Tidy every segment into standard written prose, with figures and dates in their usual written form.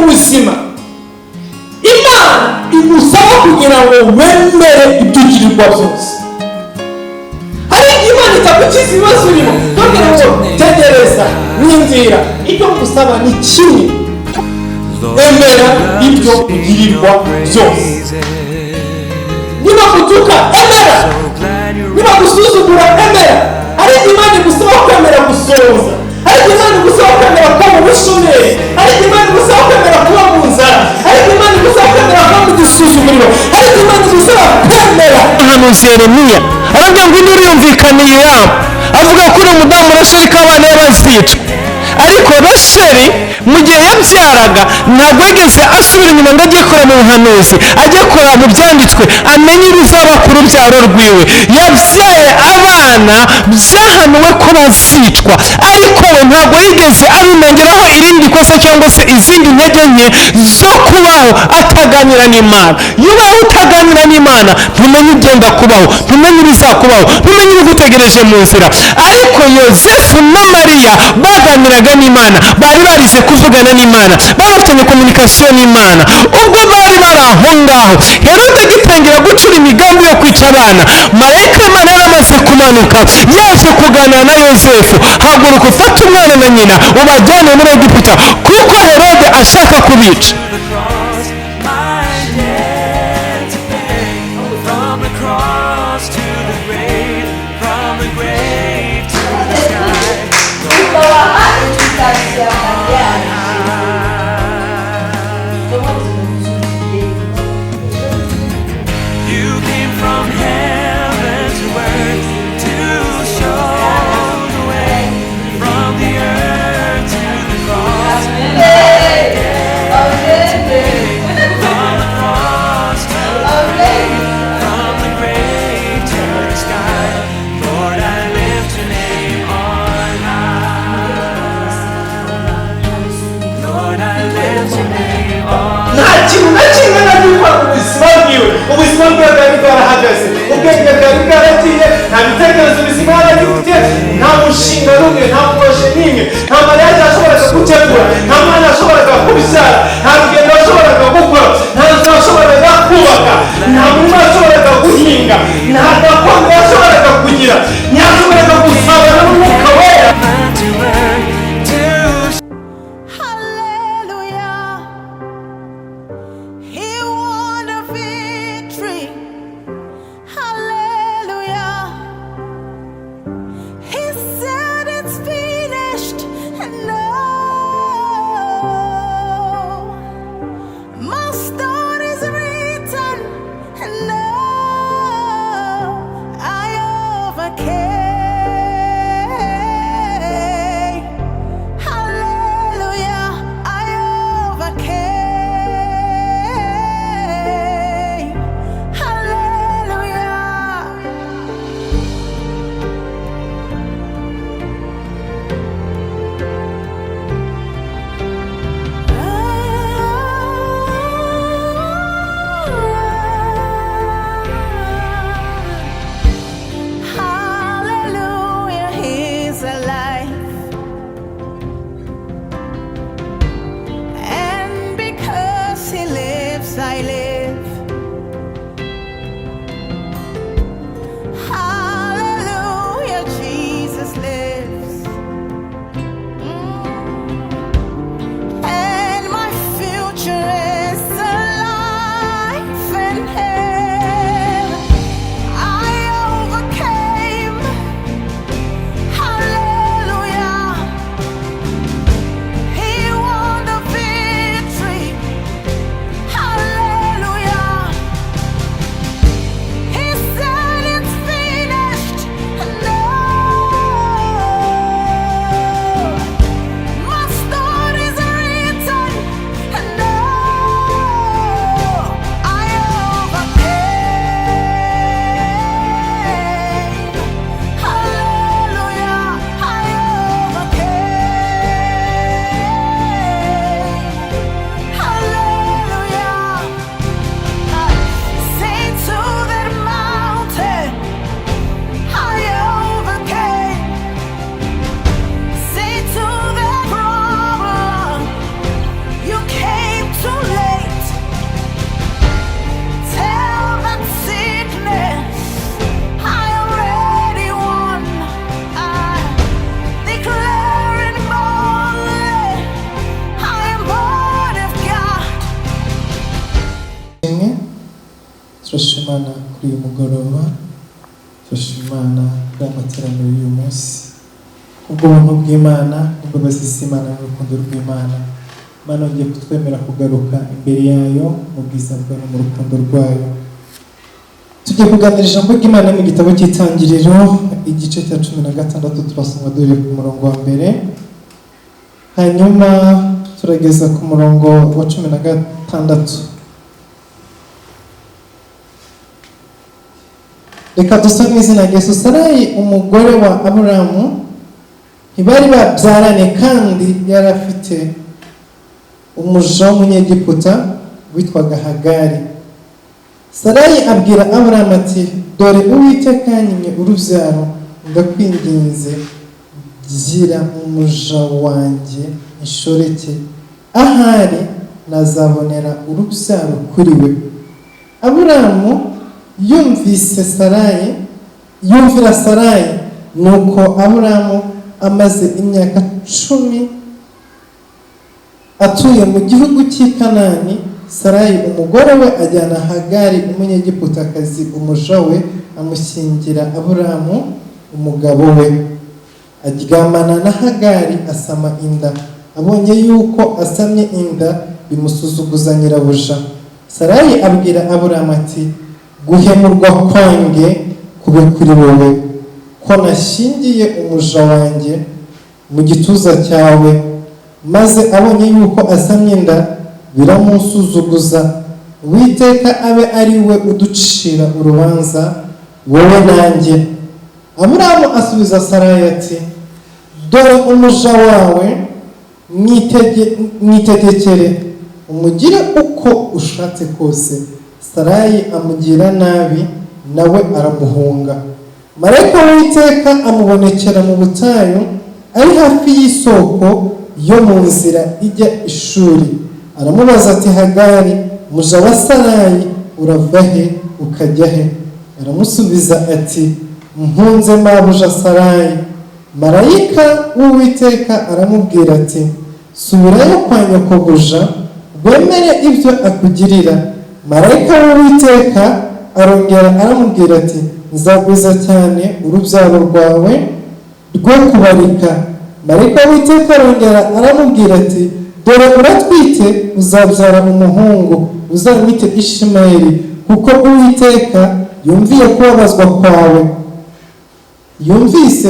ubuzima Imana igusaba kugira ngo wemere ibyo ugirirwa byose. Hari Imana itagukiza ibibazo urimo kugira ngo tegereza n'inzira ibyo gusaba ni kimwe. Emera ibyo ugirirwa byose. Niba kutuka emera, niba gusuzugura emera. Hari Imana igusaba kwemera gusohoza, hari Imana igusaba kwemera kuba mu bushomeri, hari Imana igusaba kwemera kuba mu nzara, hari Imana igusaba kwemera kuba mu gisuzuguriro, hari Imana igusaba kwemera. Umuhanuzi Yeremiya aravuga ngo induru yumvikaniye yabo, avuga ko uriya mudamu Rasheli ko abana be bazicwa. Ariko Rasheli mu gihe yabyaraga ntabwo yigeze asubira inyuma ngo ajye kora mu buhanuzi, ajye kora mu byanditswe amenye ibizaba ku rubyaro rwiwe. Yabyaye abana byahanuwe ko bazicwa, ariko we ntabwo yigeze abimengeraho irindi kosa cyangwa se izindi ntege nke zo kubaho ataganira n'Imana. Iyo ubaho utaganira n'Imana ntumenye ibyenda kubaho, ntumenye ibizakubaho, ntumenye ibigutegereje mu nzira. Ariko Yosefu na Mariya baganiraga n'Imana, bari barize kuvugana n'Imana, bari bafitanye komunikasiyo n'Imana. Ubwo bari bari aho ngaho, Herode agitangira gucura imigambi yo kwica abana, marayika w'Imana yaramaze kumanuka, yaje kuganira na Yosefu, haguruka ufate umwana na nyina ubajyane muri Egiputa, kuko Herode ashaka kubica. Ubuzima bwawe bwari bwarahagaze, ubwenge bwari bwaragiye, nta bitekerezo bizima yari afite, nta mushinga n'umwe, nta poroje n'imwe, nta mariage yashoboraga gutegura, nta mwana yashoboraga kubyara, nta rugendo yashoboraga gukora, nta nzu yashoboraga kubaka, nta murima yashoboraga guhinga, nta gakondo yashoboraga kugira, ntiyashoboraga gusabana n'Umwuka Wera. Finished, and no turashimana kuri uyu mugoroba, turashimana kuri amateraniro y'uyu munsi, ubw'ubuntu bw'Imana, imbabazi z'Imana n'urukundo rw'Imana. Imana yongeye kutwemera kugaruka imbere yayo mu bwiza bwayo, mu rukundo rwayo. Tugiye kuganira ijambo ry'Imana mu gitabo cy'Itangiriro igice cya 16, turasoma dore ku murongo wa mbere, hanyuma turageza ku murongo wa 16. Reka dusome izina rya Yesu. Sarayi umugore wa Aburamu ntibari babyarane, kandi yari afite umuja w'umunyegiputa witwaga Hagari. Sarayi abwira Aburamu ati, dore Uwiteka yanyimye urubyaro, ndakwinginze gira umuja wanjye inshoreke, ahari nazabonera urubyaro kuri we. Aburamu yumvira Sarayi, nuko Aburamu amaze imyaka 10 atuye mu gihugu cy'i Kanani, Sarayi umugore we ajyana Hagari umunyegiputakazi umuja we, amushyingira Aburamu umugabo we. Aryamana na Hagari asama inda. Abonye yuko asamye inda, bimusuzuguza nyirabuja. Sarayi abwira Aburamu ati, guhemurwa kwanjye kube kuri wowe, ko nashyingiye umuja wanjye mu gituza cyawe. Maze abonye yuko asamye inda, biramusuzuguza. Uwiteka abe ari we uducira urubanza, wowe nanjye. Aburamu asubiza Sarayi ati, dore umuja wawe, mwitegekere umugire uko ushatse kose. Sarayi amugira nabi, nawe aramuhunga. Marayika w'Uwiteka amubonekera mu butayu, ari hafi y'isoko yo mu nzira ijya ishuri. Aramubaza ati, Hagari muja wa Sarayi, urava he ukajya he? Aramusubiza ati, mpunze mabuja Sarayi. Marayika w'Uwiteka aramubwira ati, subirayo kwa nyokobuja, wemere ibyo akugirira. Marayika w'Uwiteka arongera aramubwira ati, nzagwiza cyane urubyaro rwawe rwo kubarika. Marayika w'Uwiteka arongera aramubwira ati, dore uratwite, uzabyara umuhungu, uzamwite Ishimayeli, kuko Uwiteka yumvise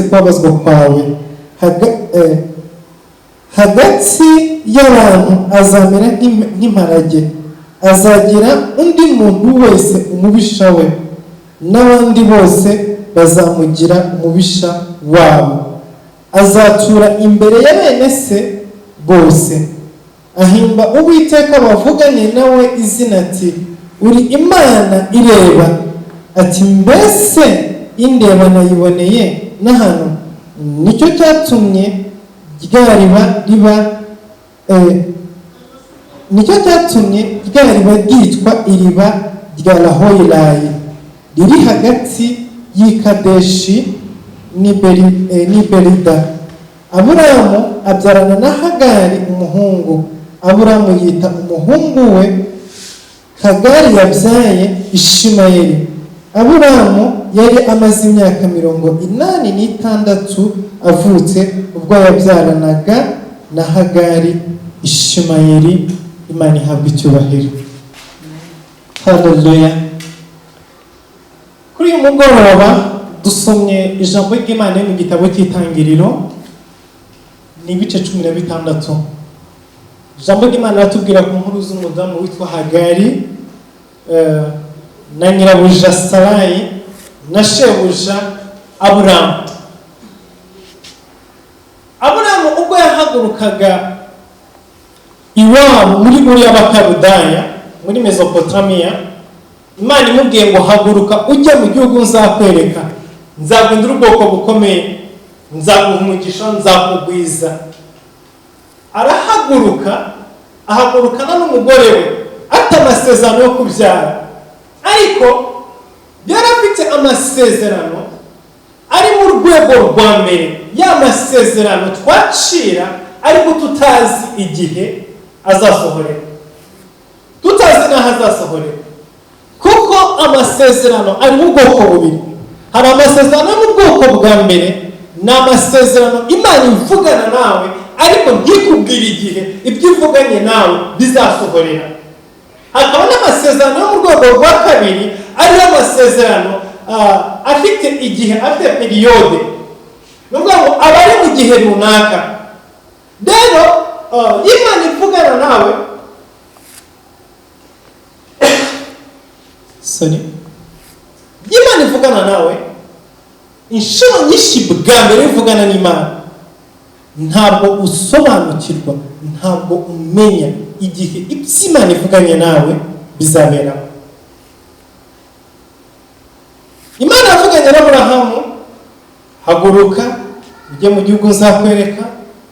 kubabazwa kwawe. Hagati y'abantu azamera nk'imparage, azagira undi muntu wese umubisha we, n'abandi bose bazamugira umubisha wabo. Azatura imbere ya bene se bose. Ahimba Uwiteka bavuganye nawe izina ati, uri Imana ireba. Ati, mbese indeba nayiboneye na hano? Nicyo cyatumye ryariba ryitwa iriba rya Lahoyilayi, riri hagati y'Ikadeshi n'i Berida. Aburamu abyarana na Hagari umuhungu. Aburamu yita umuhungu we Hagari yabyaye Ishimayeli. Aburamu yari amaze imyaka 86 avutse ubwo yabyaranaga na Hagari Ishimayeli. Imana ihabwa icyubahiro. Haleluya. Kuri uyu mugoroba dusomye ijambo ry'Imana mu gitabo cy'Itangiriro, ni ibice 16. Ijambo ry'Imana ratubwira ku nkuru z'umudamu witwa Hagari na nyirabuja Sarayi na shebuja Aburamu. Aburamu ubwo yahagurukaga iwabo muri Uriya b'Abakaludaya muri Mesopotamiya, Imana imubwiye ngo haguruka ujya mu gihugu nzakwereka, nzaguhindura ubwoko bukomeye, nzaguha umugisha, nzakugwiza. Arahaguruka, ahagurukana n'umugore we, ati amasezerano yo kubyara, ariko yari afite amasezerano ari mu rwego rwa mbere, ya masezerano twacira ariko tutazi igihe azasohorera, tutazi n'aho azasohorera, kuko amasezerano ari mu bwoko bubiri. Hari amasezerano yo mu bwoko bwa mbere, ni amasezerano Imana ivugana nawe ariko ntikubwire igihe ibyo ivuganye nawe bizasohorera. Hakaba n'amasezerano yo mu rwego rwa kabiri, ariyo amasezerano afite igihe, afite periyode, ni ukuvuga ngo aba ari mu gihe runaka. Rero Imana ivugana nawe Imana ivugana nawe inshuro nyinshi, bwa mbere ivugana n'Imana ntabwo usobanukirwa, ntabwo umenya igihe ibyo Imana ivuganye nawe bizaberaho. Imana yavuganye n'Aburahamu, haguruka ujye mu gihugu nzakwereka,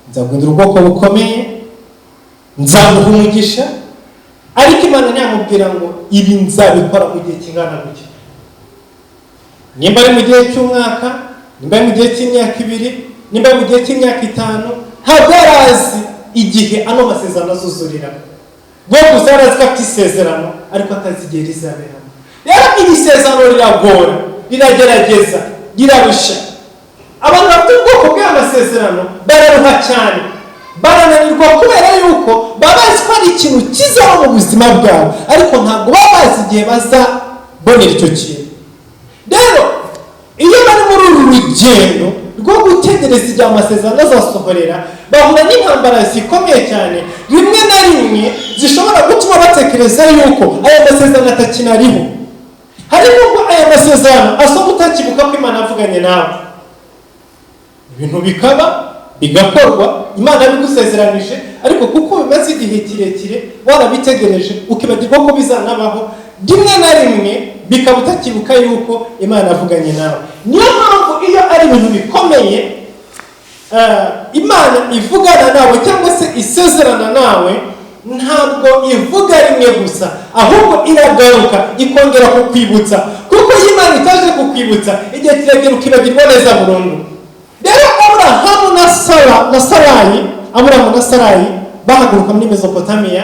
nzaguhindura ubwoko bukomeye, nzaguha umugisha. Ariko Imana ntiyamubwira ngo ibi nzabikora mu gihe kingana gutya. Nimba ari mu gihe cy'umwaka, nimba ari mu gihe cy'imyaka 2, nimba ari mu gihe cy'imyaka 5, ntabwo yari azi igihe ano masezerano azuzurira. Bwo gusa yari azi ko afite isezerano ariko atazi igihe rizaberamo. Rero iri sezerano riragora, riragerageza, rirarusha. Abantu bafite ubwoko bw'aya masezerano bararuha cyane, barananirwa kubera yuko baba bazi ko ari ikintu kizaba mu buzima bwabo, ariko ntabwo baba bazi igihe bazabonera icyo kintu. Rero iyo bari muri uru rugendo rwo gutegereza igihe amasezerano azasohorera, bahura n'intambara zikomeye cyane, rimwe na rimwe zishobora gutuma batekereza yuko aya masezerano atakinariho. Hari nubwo aya masezerano asoma utakibuka ko Imana yavuganye nawe, ibintu bikaba bigakorwa, Imana bigusezeranije, ariko kuko bimaze igihe kirekire warabitegereje ukibagirwa ko bizanabaho, rimwe na rimwe bikaba utakibuka yuko Imana yavuganye nawe. Niyo mpamvu iyo ari ibintu bikomeye Imana ivugana nawe cyangwa se isezerana nawe, ntabwo ivuga rimwe gusa, ahubwo iragaruka ikongera kukwibutsa, kuko Imana itaje kukwibutsa igihe kiragera ukibagirwa neza burundu. Rero Aburahamu na Sarayi bahaguruka muri Mesopotamiya,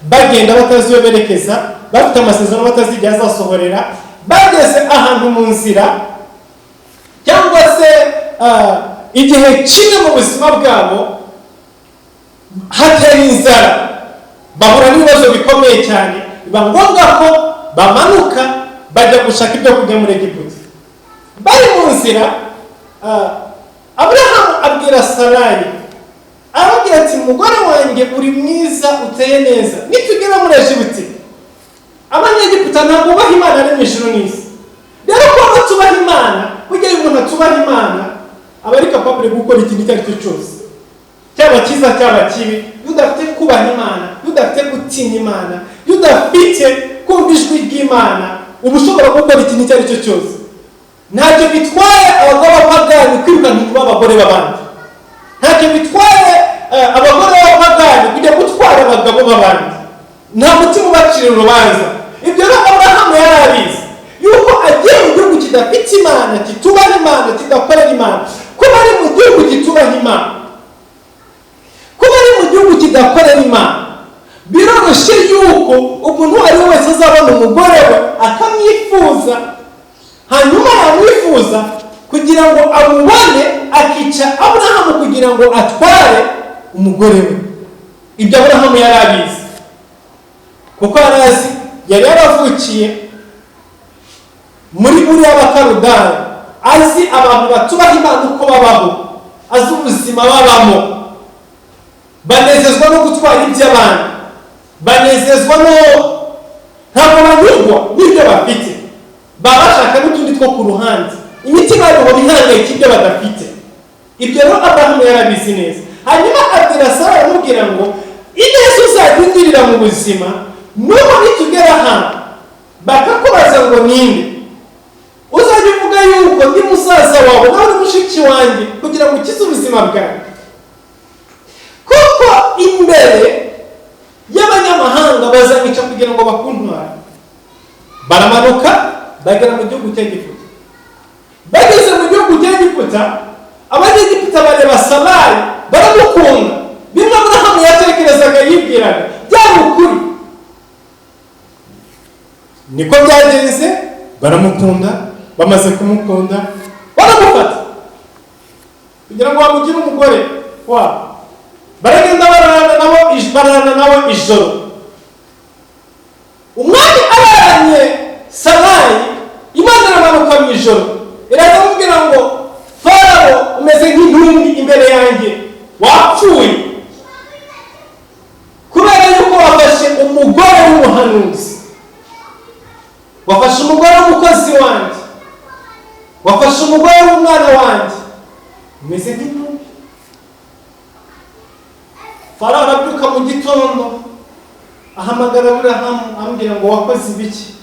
bagenda batazi iyo berekeza, bafite amasezerano batazi igihe azasohorera. Bageze ahantu mu nzira cyangwa se igihe kimwe mu buzima bwabo hatera inzara, bahura n'ibibazo bikomeye cyane, biba ngombwa ko bamanuka bajya gushaka ibyo kurya muri Egiputa. Bari mu nzira, Aburahamu abwira Sarayi, arabwira ati mugore wanjye uri mwiza, uteye neza, nitugera muri Egiputa Abanyegiputa ntabwo bubaha Imana ari mu ijuru n'isi. Rero ko tubaha Imana, kugira ngo umuntu atubaha Imana aba ari capable gukora ikintu icyo ari cyo cyose, cyaba cyiza cyaba kibi. Iyo udafite kubaha Imana, iyo udafite gutinya Imana, iyo udafite kumva ijwi ry'Imana, uba ushobora gukora ikintu icyo ari cyo cyose. Ntacyo bitwaye abagabo b'abapagani kwirukana inyuma abagore b'abandi, ntacyo bitwaye abagore b'abapagani kujya gutwara abagabo b'abandi, nta mutima ubacira urubanza. Ibyo rero Aburahamu yari abizi yuko agiye mu gihugu kidafite Imana, kitubaha Imana, kidakorera Imana. Kuba ari mu gihugu kitubaha Imana, kuba ari mu gihugu kidakorera Imana, biroroshye yuko umuntu uwo ari we wese azabona umugore we akamwifuza, hanyuma yamwifuza kugira ngo amubone, akica Aburahamu kugira ngo atware umugore we. Ibyo Aburahamu yari abizi, kuko arazi, yari yaravukiye muri Uri y'Abakaludaya, azi abantu batubaha Imana uko babaho, azi ubuzima babamo, banezezwa no gutwara iby'abandi, banezezwa no, ntabwo banyurwa n'ibyo bafite, baba bashaka n'utundi two ku ruhande, imitima yabo bihangayika ibyo badafite. Ibyo rero Aburahamu yarabizi neza. Hanyuma abwira Sara, aramubwira ngo ineza uzagirira mu buzima, nuko nitugera hano bakakubaza ngo ninde, uzajya uvuga yuko ndi musaza wawe nawe uri mushiki wanjye, kugira ngo ukize ubuzima bwawe. Kuko imbere y'abanyamahanga bazanyica kugira ngo bakuntware. Baramanuka bagera mu gihugu cy'Egiputa. Bageze mu gihugu cy'Egiputa, Abanyegiputa bareba Sarayi baramukunda, bimwe Aburahamu yatekerezaga yibwiraga byari ukuri. Niko byagenze, baramukunda, bamaze kumukunda baramufata kugira ngo bamugire umugore wabo. Baragenda bararana nabo ijoro. Umwami araranye Sarayi, Imana iramanuka mu ijoro iraza kumubwira ngo Farawo umeze nk'intumbi imbere yanjye, wapfuye kubera yuko wafashe umugore w'umuhanuzi, wafashe umugore w'umukozi wanjye, wafashe umugore w'umwana wanjye, umeze nk'intumbi. Farawo arabyuka mu gitondo ahamagara Aburahamu amubwira ngo wakoze ibiki?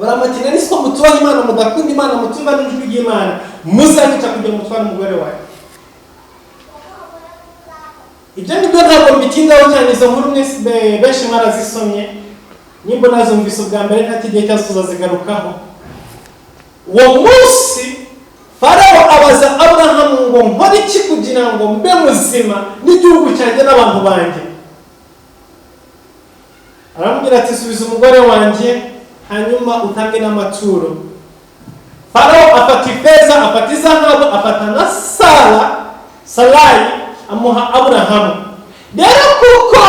Baramutina nisiko mutubaha Imana, mudakunda Imana, mutumva n'ijwi ry'Imana, muzagica kugira mutware umugore wawe. Ibyo nibyo ntabwo mbitindaho cyane, izo nkuru benshi mwarazisomye, nimba nazumvise ubwa mbere nta kigihe cyose uzazigarukaho. Uwo munsi Farawo abaza Aburahamu ngo nkore iki kugira ngo mbe muzima n'igihugu cyanjye n'abantu banjye? Aramubwira ati subiza umugore wanjye hanyuma utange n'amaturo. Farawo afata ifeza, afata izahabu, afata na Sarayi amuha Aburahamu. Rero kuko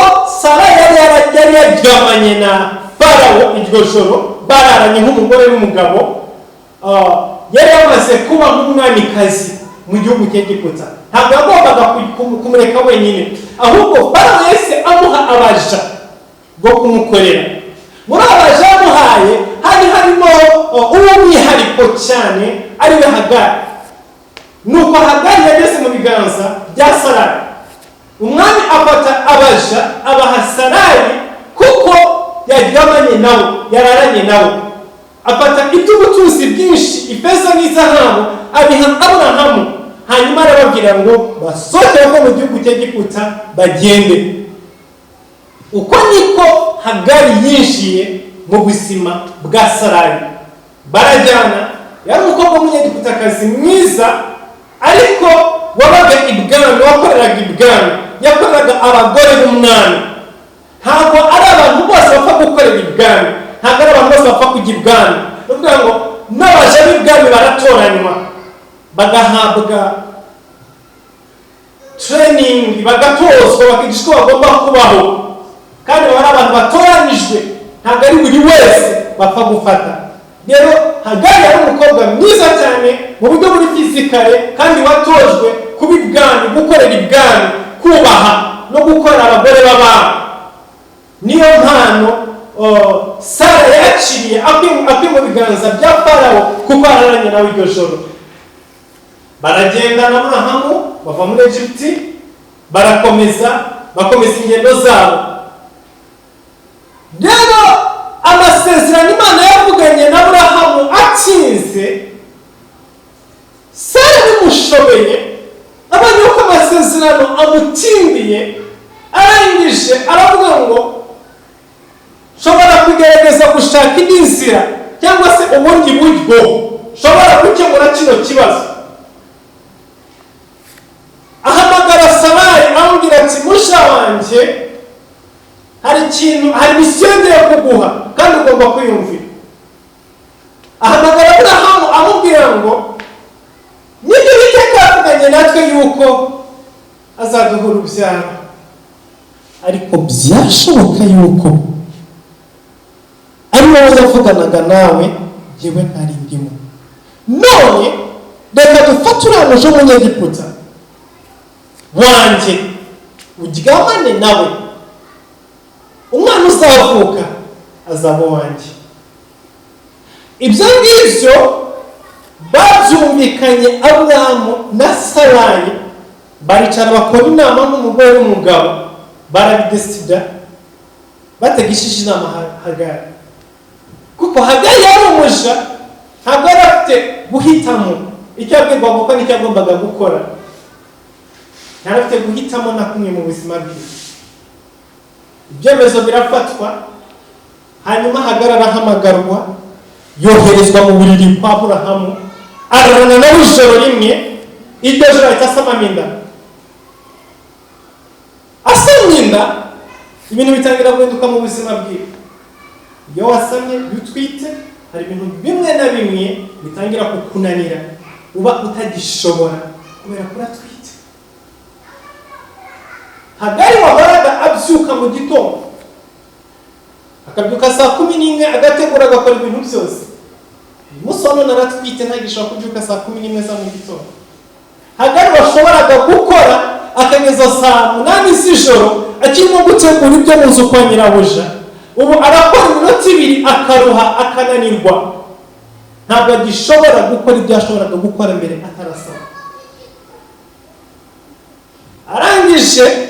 Sarayi yari yaryamanye na Farawo iryo joro, bararanye nk'umugore n'umugabo, yari yamaze kuba nk'umwamikazi mu gihugu cy'Egiputa. Ntabwo yagombaga kumureka wenyine, ahubwo Farawo yese amuha abaja bwo kumukorera. Muri abaja yamuhaye harimo uw'umwihariko cyane ariwe Hagari. Nuko Hagari yageze mu biganza bya Sarayi. Umwami afata abaja abaha Sarayi kuko yaryamanye nawe, yararanye nawe. Afata iby'ubutunzi bwinshi, ifeza n'izahabu, abiha Aburahamu, hanyuma arababwira ngo basohoke bava mu gihugu cy'Egiputa bagende. Uko niko Hagari yinjiye mu buzima bwa Sarayi. Barajyana, yari umukobwa w'umunyegiputakazi mwiza, ariko wabaga ibwami, wakoreraga ibwami, yakoreraga abagore b'umwami. Ntabwo ari abantu bose bapfa gukorera ibwami, ntabwo ari abantu bose bapfa kujya ibwami. Ni ukuvuga ngo n'abaja b'ibwami baratoranywa, bagahabwa training, bagatozwa, bakigishwa uko bagomba kubaho, kandi baba ari abantu batoranyijwe, ntabwo ari buri wese bapfa gufata. Rero Hagari yari umukobwa mwiza cyane mu buryo buri fizikale, kandi watojwe kuba ibwami, gukorera ibwami, kubaha no gukorera abagore b'abami. Niyo mpano Sara yakiriye akwiye mu biganza bya Farawo kuko araranye nawe iryo joro. Baragenda na Aburahamu bava muri Egiputi, bakomeza ingendo zabo. Rero amasezerano Imana yavuganye na Aburahamu akinze, Sara bimushobeye, abonye ko amasezerano amutindiye, arangije aravuga ngo nshobora kugerageza gushaka indi nzira cyangwa se ubundi buryo nshobora gukemura kino kibazo. Ahamagara Sarayi amubwira ati musha wanjye, hari misiyo ngiye kuguha kandi ugomba kwiyumvira. Ahamagara Aburahamu amubwira ngo nibyo Uwiteka yavuganye natwe yuko azaduha urubyaro, ariko byashoboka yuko ari wowe yavuganaga nawe, yewe ntari ndimo. None reka dufate uriya muja w'umunyegiputa wanjye uryamane nawe, umwana uzavuka azaba wanjye. Ibyo ngibyo babyumvikanye Aburahamu na Sarayi, baricara bakora inama n'umugore n'umugabo, barabidesida bategishije inama Hagari. Kuko Hagari yari umuja, ntabwo yari afite guhitamo icyo yabwirwaga gukora n'icyo yagombaga gukora. Yari afite guhitamo na kumwe mu buzima bwe. Ibyemezo birafatwa, hanyuma Hagari arahamagarwa, yoherezwa mu buriri kwa Aburahamu, ararana nawe ijoro rimwe. Iryo joro ahita asamamo inda. Asamye inda, ibintu bitangira guhinduka mu buzima bwe. Iyo wasamye, iyo utwite, hari ibintu bimwe na bimwe bitangira kukunanira uba utagishobora kubera kuratwite. Hagari wahoraga abyuka mu gitondo akabyuka saa 11 agategura agakora ibintu byose. Musono naratwite ntagishobora kubyuka saa 11 za mu gitondo. Hagari washoboraga gukora akageza saa 8 z'ijoro akirimo gutegura ibyo mu nzu kwa nyirabuja. Ubu arakora iminota 2 akaruha akananirwa. Ntabwo agishobora gukora ibyo yashoboraga gukora mbere atarasaba. Arangije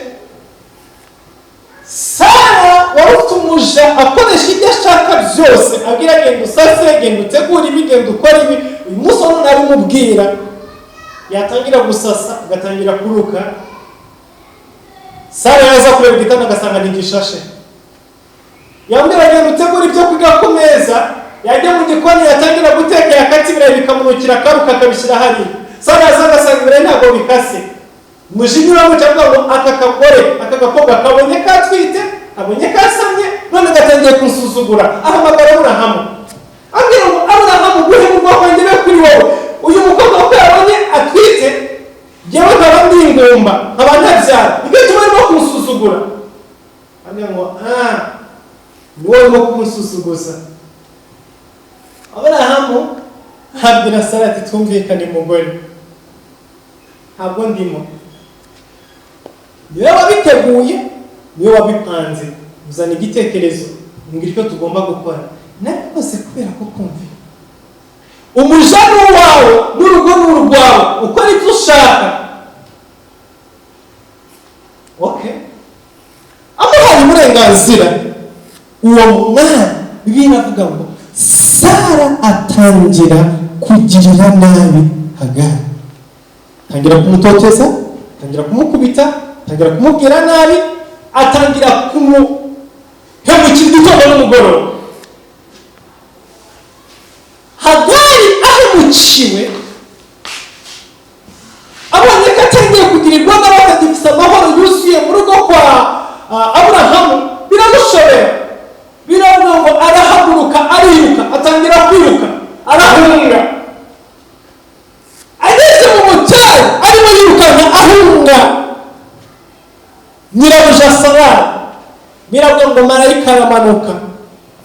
Sara warutumuja akoresha ibyo ashaka byose, abwira genda usase, genda utegura ibi, genda ukora ibi. Uyu munsi none arimubwira yatangira gusasa agatangira kuruka. Sara yaza kureba igitanda agasanga ni gishashe. Yambwira genda utegura ibyo kwiga ku meza, yajya mu gikoni yatangira guteka yakati ibirayi bikamunukira akaruka akabishyira hariya. Sara yaza agasanga ibirayi ntabwo bikase. Mujinyura mu cyangwa ngo aka kagore aka gakobwa kabonye katwite, abonye kasamye, none gatangiye kunsuzugura. Ahamagara Aburahamu. Ambwira ngo Aburahamu guhe mu bwoko ngire kuri wowe. Uyu mukobwa ko yabonye atwite, yewe nkaba ndi ingumba, nkaba ntabyara. Ibyo tubarimo kunsuzugura. Ambwira ngo ni wowe mo kunsusuguza. Aburahamu habwira Sara ati twumvikane mugore. Ntabwo ndimo. Niwe wabiteguye, niwe wabipanze. Uzana igitekerezo, mbwira icyo tugomba gukora. Narikose kubera ko kumvira. Umuja wawe n'urugo n'urwawe ukora ibyo ushaka. Okay. Amuhaye uburenganzira. Uwo mwana biravuga ngo Sara atangira kugirira nabi Hagari. Atangira kumutoteza, atangira kumukubita, atangira kumubwira nabi, atangira kumuhemukira igitondo n'umugoroba. Hagari ahemukiwe, abonye ko atangiye kugirirwa n'abatagifite amahoro yuzuye mu rugo kwa Aburahamu, biramushobera. Biravuga ngo arahaguruka ariruka, atangira kwiruka, arahunga. Ageze mu mutari arimo yirukanka ahunga. Nyirabuja Sara biravuga ngo marayika aramanuka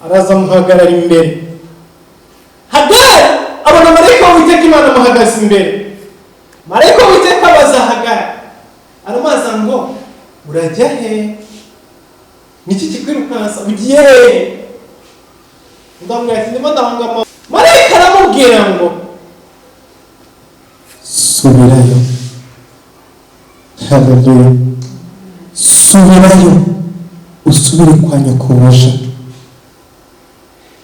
araza muhagarara imbere. Hagari abona marayika w'Uwiteka Imana amuhagaze imbere. Marayika w'Uwiteka abaza Hagari, aramubaza ngo urajya he? Niki kikwirukansa? Ugiye he? Ndamubwira ati ndimo ndahunga. Marayika aramubwira ngo subirayo. Haleluya. Subirayo usubire kwa nyokobuja.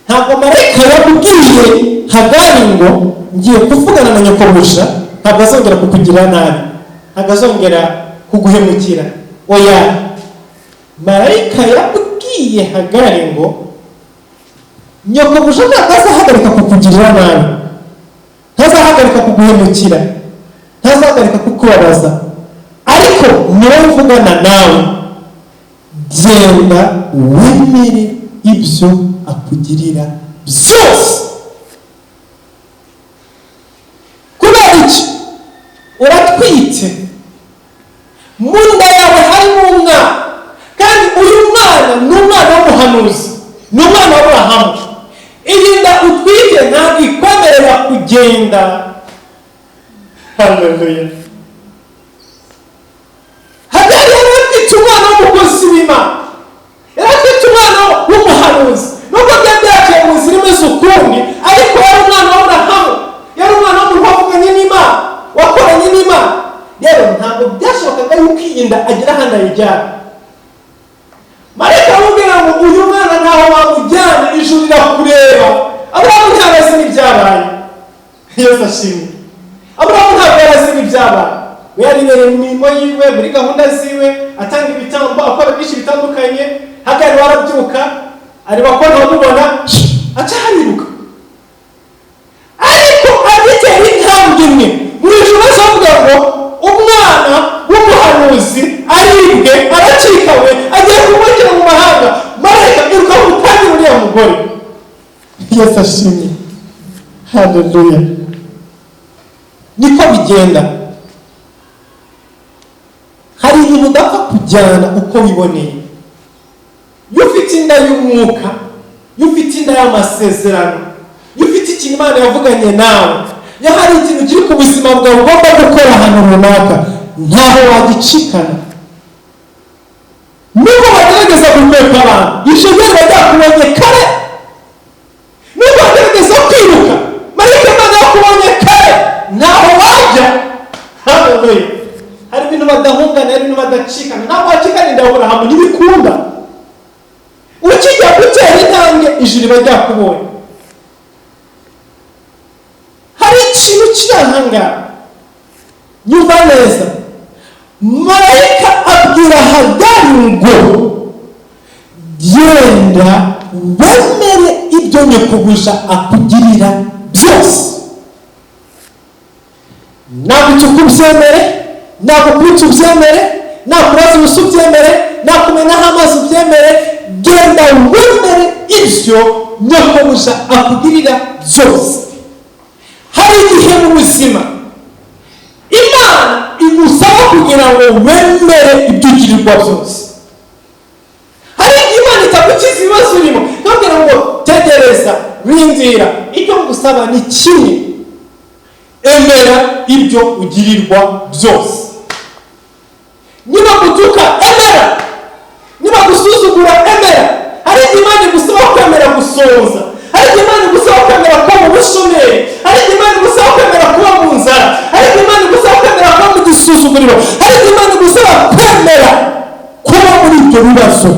Ntabwo marayika yabwiye Hagari ngo ngiye kuvugana na nyokobuja, ntabwo azongera kukugira nabi, ntabwo azongera kuguhemukira. Oya, marayika yabwiye Hagari ngo nyokobuja ntabwo azahagarika kukugirira nabi, ntazahagarika kuguhemukira, ntazahagarika kukubabaza, ariko niwe mvugana nawe. Genda wemere ibyo akugirira byose. Kubera iki? Uratwite, mu nda yawe harimo umwana, kandi uyu mwana ni umwana w'umuhanuzi, ni umwana w'Aburahamu. Iyi nda utwite ntabwo ikwemerera kugenda. Haleluya. Hagari yaratwite umwana w'umukozi w'Imana, yaratwite umwana w'umuhanuzi. Nubwo byari byaciye mu nzira imeze ukundi, ariko yari umwana w'Aburahamu, yari umwana w'umuntu wavuganye n'Imana, wakoranye n'Imana. Rero ntabwo byashobokaga yuko iyi nda agira ahantu ayijyana. Marayika aramubwira ngo uyu mwana ntaho wamujyana, ijuru rirakureba. Aburahamu ntabwo azi n'ibyabaye. Yesu ashimwe. Aburahamu ntabwo azi n'ibyabaye. We yaribereye mu mirimo yiwe, muri gahunda ziwe, atanga ibitambo, akora byinshi bitandukanye. Hagari warabyuka, areba ko ntamubona, aca hariruka. Ariko abitera intambwe imwe, mu ijuru bazavuga ngo umwana w'umuhanuzi aribwe, aracikawe, agiye kumukira mu mahanga. Marayika iruka gutanga uriya mugore. Yesu ashimwe. Haleluya. Niko bigenda. Hari ibintu udapfa kujyana uko wiboneye. Iyo ufite inda y'umwuka, iyo ufite inda y'amasezerano, iyo ufite ikintu Imana yavuganye nawe, iyo hari ikintu kiri ku buzima bwawe ugomba gukora ahantu runaka, ntaho wagicikana. Nubwo bagerageza gukwepa abantu, ishobora ryakubonye kare. Nubwo bagerageza kwiruka, marayika Imana yakubonye kare, ntaho wajya. Haleluya. Hari ibintu badahungana, hari ibintu badacikana. Ntabwo wacikana indahura hamwe n'ibikunda. Ukijya gutera intambwe, ijuru riba ryakubonye. Hari ikintu kiri ahangaha. Nyumva neza. Marayika abwira Hagari ngo genda wemere ibyo nyekubuja akugirira byose. Nagutuka ubyemere, nagukubita ubyemere, nakuraza ubusa ubyemere, nakumenaho amazi ubyemere, genda wemere ibyo nyekubuja akugirira byose. Hari igihe mu buzima Imana igusaba kugira ngo wemere ibyo ugirirwa byose. Hari igihe Imana itagukiza ibibazo urimo, ikabwira ngo tegereza, rindira, icyo ngusaba ni kimwe, emera ibyo ugirirwa byose. Niba gutuka, emera. Niba gusuzugura, emera. Hari igihe Imana igusaba kwemera gusoza. Hari igihe Imana igusaba kwemera kuba mu bushomeri. Hari igihe Imana igusaba kwemera kuba mu nzara. Hari igihe Imana igusaba kwemera kuba mu gisuzuguriro. Hari igihe Imana igusaba kwemera kuba muri ibyo bibazo.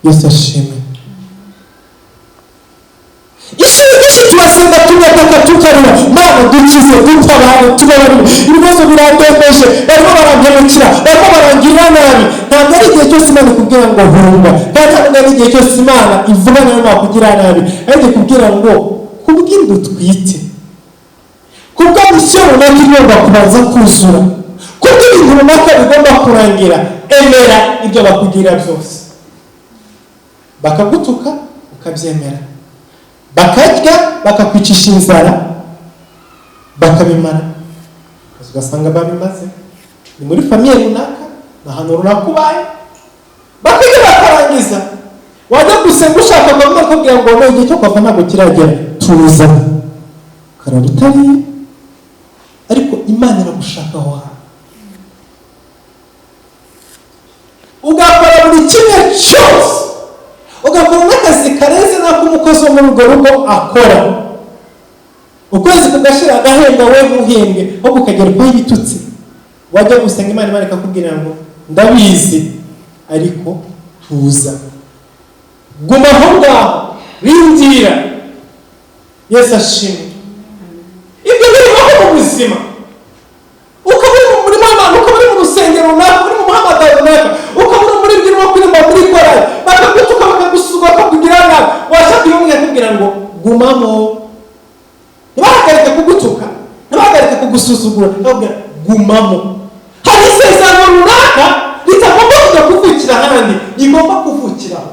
Yesu ashimwe. Inshuro nyinshi turasenga tugataka tukarira, Mana dukize, dutabare, tubabarire, ibibazo birandembeje, barimo barangemukira, barimo barangirira nabi. Ntabwo ari igihe cyose Imana ikubwira ngo humba, kandi ntabwo ari igihe cyose Imana ivuga nawe nakugirira nabi, ariko ikubwira ngo kubw'inda utwite, kubwa misiyo runaka igomba kubanza kuzura, kubw'ibintu runaka bigomba kurangira, emera ibyo bakugirira byose. Bakagutuka ukabyemera, bakarya bakakwicisha inzara, bakabimara, ugasanga babimaze. Ni muri famiye runaka, ni ahantu runaka ubaye, bakajya bakarangiza. Wajya gusenga ushaka kwamara kubwira ngo no igihe cyo kwava ntabwo kiragera, tuza karara utariye, ariko Imana iragushaka aho hantu. Ugakora buri kimwe cyose, ugakora n'akazi kareze n'ako umukozi wo muri urwo rugo akora. Ukwezi kugashira agahemba we muhembwe, ahubwo ukagera kwa ibitutsi. Wajya gusenga Imana ikakubwira ngo ndabizi, ariko tuza, guma aho ngaho, rindira. Yesu ashimwe. Ibyo biriho mu buzima. Ukaba uri mu murimo w'Imana, ukaba uri mu rusengero runaka, uri mu muhamagaro runaka, ukaba uri muri birimo kuririmba muri korali, bakagutuka bakagusuzugura bakakugira nabi, washaka iyo umwe akubwira ngo gumamo. Ntibahagarike kugutuka, ntibahagarike kugusuzugura, bakubwira gumamo. Hari isezerano runaka ritagomba kujya kuvukira ahandi, rigomba kuvukiraho.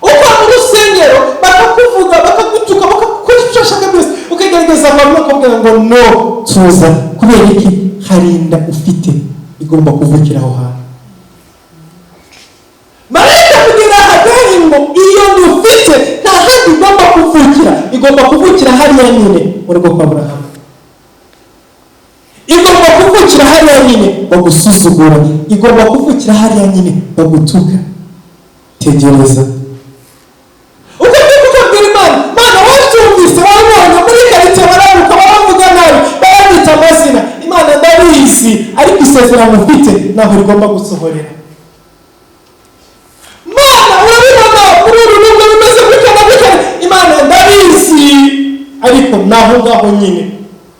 Ukaba mu rusengero bakakuvuga, bakagutuka, bakakora icyo ushaka byose, ukagerageza abantu bakubwira ngo no, tuza. Kubera iki? Hari inda ufite, igomba kuvukira aho hantu. Marayika kugira Hagari ngo iyo nda ufite nta handi igomba kuvukira, igomba kuvukira hariya nyine mu rugo kwa Aburahamu. Igomba kuvukira hariya nyine bagusuzugura, igomba kuvukira hariya nyine bagutuka. Tegereza. Mana wabyumvise, wabonye muri karite bararuka, baravuga nabi, barandita amazina. Imana ndabizi, ariko isezerano ufite ntaho rigomba gusohorera. Mana urabibona muri uru rugo bimeze gutya na gutya. Imana ndabizi, ariko naho ngaho nyine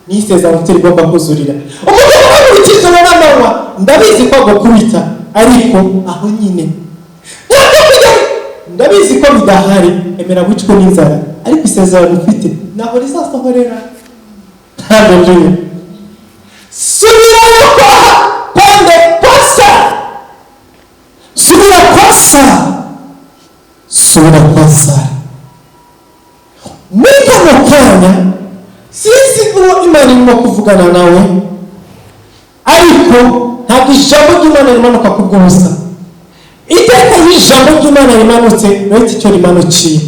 ni isezerano rigomba kuzurira. Umugabo wakurikije n'amanywa, ndabizi ko agukubita, ariko aho nyine ndabizi ko bidahari, emera wicwe n'inzara, ariko isezerano ufite naho rizasohorera. Haleluya. Subirayo pande pasa, subira pasa, asubira kwa Sara. Muri kano kanya sinzi uwo Imana irimo kuvugana nawe, ariko ntabwo ijambo ry'Imana rimanuka ku bw'ubusa. Iteka y'ijambo ry'Imana rimanutse uretse icyo rimanukiye.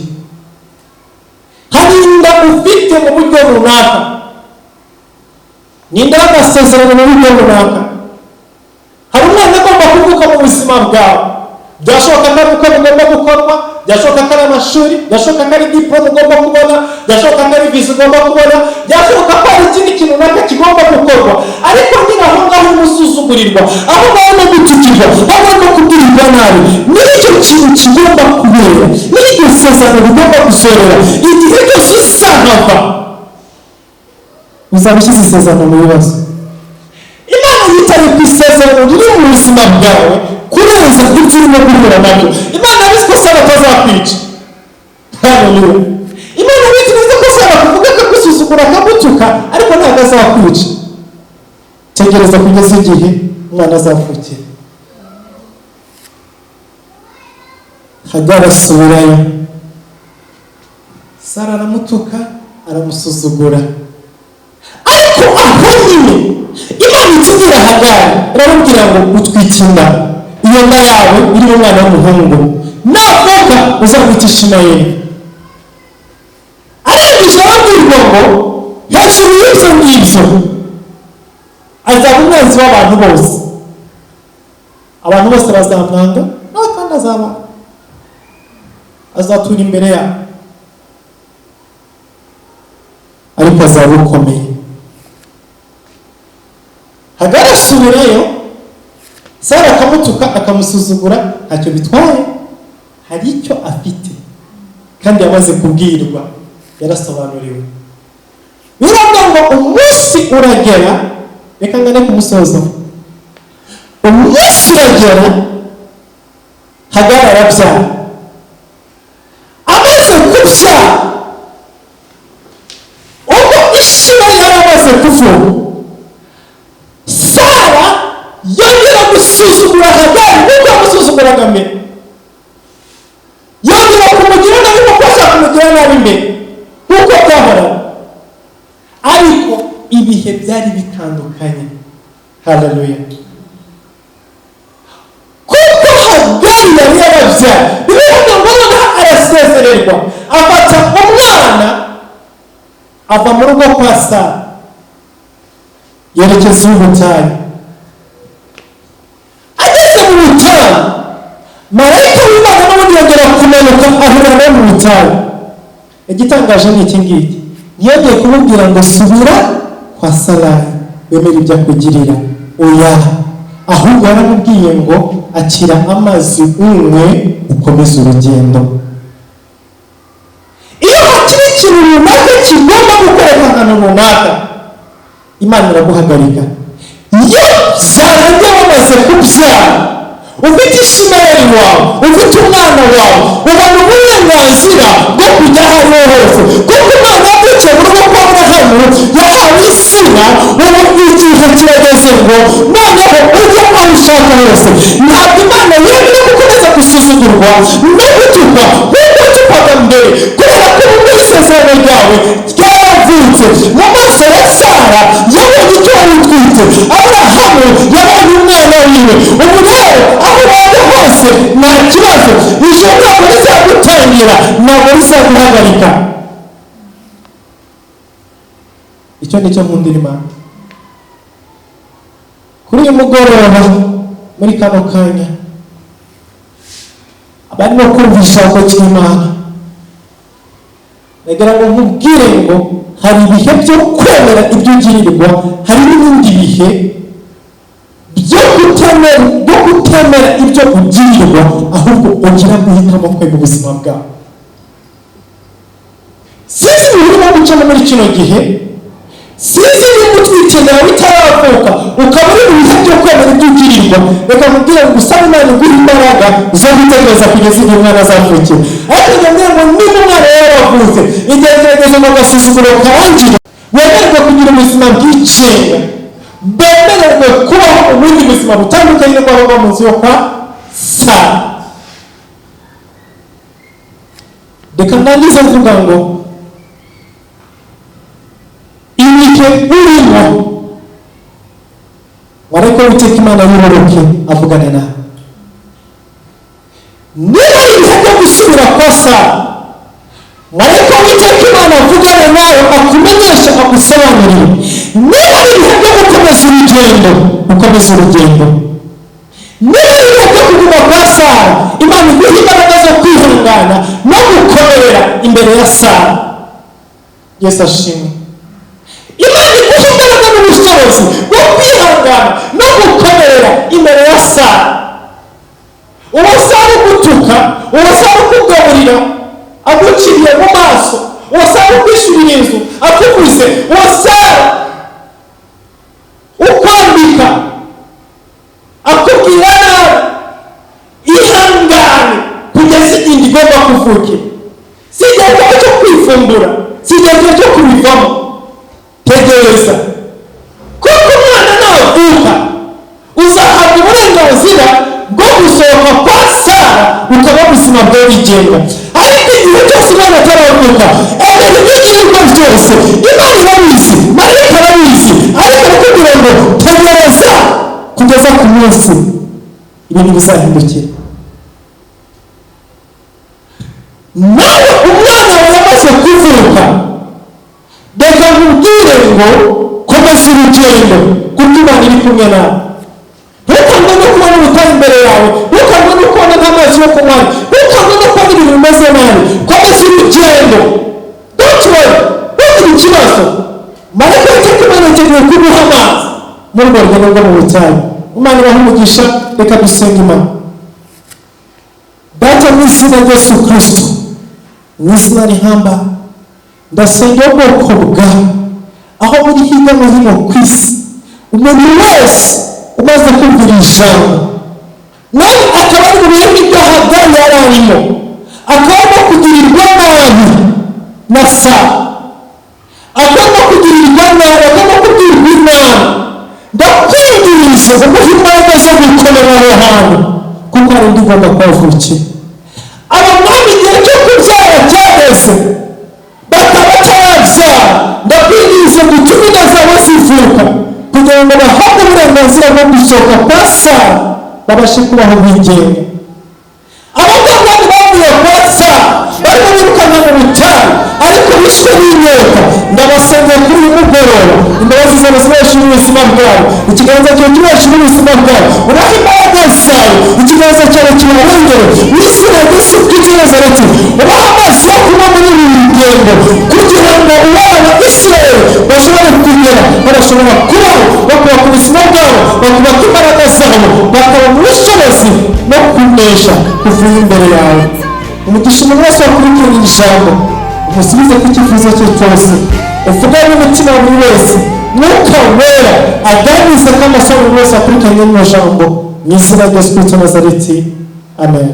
Hari inda ufite mu buryo runaka, ni inda y'amasezerano mu buryo runaka. Hari umwana agomba kuvuka mu buzima bwawe, byashoboka ko ari uko bigomba gukorwa, byashoboka ko ari amashuri, byashoboka ko ari diplome ugomba kubona, byashoboka ko ari visa ugomba kubona, byashoboka ko hari ikindi kintu runaka kigomba gukorwa, ariko nyine aho ngaho umusuzugurirwa, aho ngaho no gutukirwa, aho no kubwirirwa nabi, n'icyo kintu kigomba kubera, n'iryo sezerano rigomba gusorera, igihe cyose usahava uzaba ushyize isezerano mu bibazo. Imana yitaye ku isezerano riri mu buzima bwawe kurenza ibyo urimo guhura nabyo. Imana yabizi ko Sara atazakwica. Haleluya. Imana yabizi neza ko Sara kuvuga akagusuzugura akagutuka, ariko ntabwo azakwica. Tegereza kugeza igihe umwana azavukira. Hagara asubirayo, Sara aramutuka, aramusuzugura, ariko aho nyine Imana ikibwira Hagari iramubwira ngo utwite inda, iyo nda yawe irimo umwana w'umuhungu, navuka uzamwita Ishimayeli. Arangije arabwirwa ngo hejuru y'ibyo ngibyo azaba umwanzi w'abantu bose. Abantu bose bazamwanga, nawe kandi azatura imbere yabo, ariko azaba ukomeye. Hagari asubirayo, Sara akamutuka akamusuzugura, ntacyo bitwaye, hari icyo afite kandi yamaze kubwirwa, yarasobanuriwe. Biravuga ngo umunsi uragera, reka ngane ku musozo, umunsi uragera Hagari arabyara. Amaze kubyara, ubwo Ishimayeli yari amaze kuvuka, Sara yongera gusuzugura Hagari nk'uko yamusuzuguraga mbere, yongera kumugira nabi nk'uko ashaka kumugira nabi mbere, nk'uko byahoraga, ariko ibihe byari bitandukanye. Haleluya. Kuko Hagari yari yarabyara, bivuga ngo noneho arasezererwa, afata umwana ava mu rugo kwa Sara yerekeza mu butayu. Ageze mu butayu, marayika w'Imana n'ubundi yongera kumanuka ahura nawe mu butayu. Igitangaje ni iki ngiki, yongeye kumubwira ngo subira kwa Sarayi wemere ibyo akugirira. Oya, ahubwo yaramubwiye ngo akira amazi unywe ukomeze urugendo. Iyo hakiri ikintu runaka kigomba gukoreka ahantu runaka, Imana iraguhagarika. Iyo zarangiye wamaze kubyara, ufite Ishimayeli wawe, ufite umwana wawe, ubona uburenganzira bwo kujya aho ariho hose, kuko Imana yavukiye mu rugo kwa Aburahamu, yahawe izina. Ubu igihe kirageze ngo noneho ujye aho ushaka hose. Ntabwo Imana yemera gukomeza gusuzugurwa no gutukwa nk'uko tukwaga mbere, kubera ko ubu isezerano ryawe ryaravutse. Mu maso ya Sara yabonye icyo wari utwite, Aburahamu yabonye umwana wiwe. Ubu rero aho waba hose nta kibazo, ijoro ntabwo rizagutangira, ntabwo rizaguhagarika. Icyo ni cyo nkundira Imana. Kuri uyu mugoroba, muri kano kanya, abarimo kumva ijambo ry'Imana, ndagira ngo nkubwire ngo hari ibihe byo kwemera ibyo ugirirwa, hari n'ibindi bihe byo kutemera ibyo ugirirwa, ahubwo ugira guhitamo kwe mu buzima bwawe. Sinzi ibintu urimo gucamo muri kino gihe, sinzi niba utwite nawe itaravuka ukaba uri mu bihe byo kwemera ibyo ugirirwa. Reka nkubwire ngo usaba Imana iguha imbaraga zo gutegereza kugeza igihe umwana azavukira. Ariko ndabwira ngo niba umwana yaravutse, igihe kirageze ngo agasuzuguro karangira, wemererwe kugira ubuzima bw'icenga, bemererwe kubaho ubundi buzima butandukanye n'ubwabo bwo mu nzu yo kwa Sara. reka ndangize avuga ngo ibihe urimo wareko Uwiteka Imana y'uburuke avugane nawe. Niba ari ibihe byo gusubira kwa Sara, wareko Uwiteka Imana avugane nawe, akumenyeshe, agusobanurire. Niba ari ibihe byo gukomeza urugendo, ukomeza urugendo. Niba ari ibihe byo kuguma kwa Sara, Imana iguha imbaraga zo kwihangana no gukorera imbere ya Sara. Yesu ashimwe. Imana iguha imbaraga n'ubushobozi bwo kwihangana no gukorera imbere ya Sara. Uwo Sara ugutuka, uwo Sara ukugaburira aguciriye mu maso, uwo Sara ukwishyurira inzu akuguze, uwo Sara ukwambika akubwira nawe, ihangane kugeza igihe igomba kuvukira. Si igihe cyo kwifumbura, si igihe cyo kubivamo. Tegereza, kuko umwana navuka uzahabwa uburenganzira bwo gusohoka kwa Sara, ukaba ubuzima bwe bigenga. Ariko igihe cyose umwana ataravuka, ibyigirirwa byose Imana irabizi, marayika arabizi, ariko arakubwira ngo tegereza kugeza ku munsi ibintu bizahindukira. Nawe umwana wawe amaze kuvuka, reka nkubwire ngo komeza urugendo, kuko Imana iri kumwe nawe. Ntukangwe no kubona ubutayu imbere yawe, ntukangwe no kubona nk'amazi yo kunywa, ntukangwe no kubona ibintu bimeze nabi. Komeza urugendo, don't worry, ntugire ikibazo. Marayika w'Uwiteka Imana agiye kuguha amazi muri urwo rugendo rwo mu butayu. Imana ibahe umugisha. Reka dusenge Imana. Data, mu izina rya Yesu Kristo, mu izina rihamba, ndasenga ubwoko bwawe aho buri hirya no hino ku isi, umuntu wese umaze kumvira ijambo, nawe akaba ari mu bihe by'ibyaha byari yararimo, akaba kugirirwa nabi na Sara, agomba kugirirwa nabi, agomba kubwirwa inama, ndakwinginze umuhe imbaraga zo gukomera aho hantu, kuko hari undi ugomba kuhavukira. Aba mwami igihe cyo kubyara cyageze, bakaba batarabyara, ndakwinginze gutuma inda zabo zivuka, kugira ngo bahabwe uburenganzira bwo gusohoka kwa Sara, babashe kubaho bigenga. Abo ngabo bavuye kwa Sara barimo birukana mu butayu, ariko bishwe n'inyota. Ndabasengera kuri uyu mugoroba, imbabazi zawe zibashire ubuzima bwabo, ikiganza cyawe kibashire ubuzima bwabo, ubahe imbaraga zawe, ikiganza cyawe kibarengere. Mu izina rya Yesu Kristo w'i Nazareti, ubahe amaso yo kuba muri uru rugendo, kugira ngo abana ba Isirayeli bashobore kugera, barashobora kubaho, bakubaka ubuzima bwabo, bakubaka imbaraga zabo, bakaba mu bushobozi no kunesha kuvuye imbere yawe. Umugisha umuntu wese wakurikirana iri jambo, umusubize ku cyifuzo cye cyose, uvugane n'umutima wa buri wese, Mwuka Wera aganirize ko amaso buri wese akurikiranye rino jambo, mu izina rya Yesu Kristo w'i Nazareti. Amen.